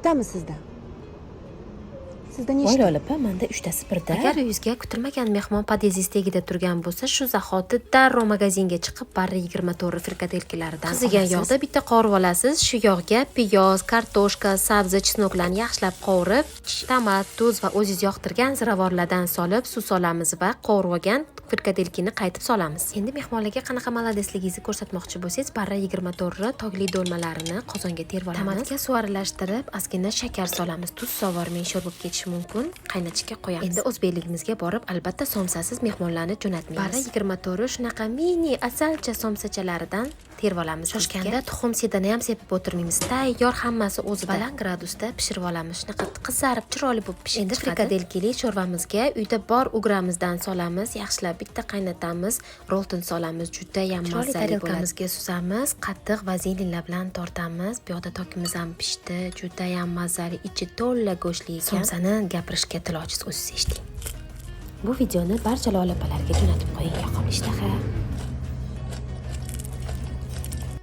Nechtami sizda? Sizda nechta? Voy Lola opa, menda 3tasi birda. Agar uyingizga kutilmagan mehmon podyezdingiz tagida turgan bo'lsa, shu zahoti darrov magazinga chiqib, Barra 24 frikadelkilaridan qizigan yog'da bitta qovurib olasiz. Shu yog'ga piyoz, kartoshka, sabzi, chesnoklarni yaxshilab qovurib, tomat, tuz va o'zingiz yoqtirgan ziravorlardan solib, suv solamiz va qovurib olgan frikadelkini qaytib solamiz. Endi mehmonlarga qanaqa maladesligingizni ko'rsatmoqchi bo'lsangiz, Barra 24 togli do'lmalarini qozonga terib olamiz. Tomatga suv aralashtirib, ozgina shakar solamiz. Tuz sovormang, sho'r bo'lib ketishi mumkin. Qaynatishga qo'yamiz. Endi o'zbekligimizga borib, albatta somsasiz mehmonlarni jo'natmaymiz. Barra 24 shunaqa mini asalcha somsachalaridan terib olamiz. Shoshganda tuxum sedani ham sepib o'tirmaymiz. Tayyor, hammasi o'zida. Baland gradusda pishirib olamiz. Shunaqa qizarib, chiroyli bo'lib pishib. Endi frikadelkili sho'rvamizga uyda bor ugramizdan solamiz. Yaxshilab bitta qaynatamiz. Rolton solamiz. Juda ham mazali bo'ladi. Tarelkamizga suzamiz. Qattiq vazelinlar bilan tortamiz. Bu yoqda tokimiz ham pishdi. Juda ham mazali, ichi to'la go'shtli ekan. Somsani gapirishga til ojiz, o'zingiz eshiting. Bu videoni barcha lola opalarga jo'natib qo'ying. Yoqimli ishtaha.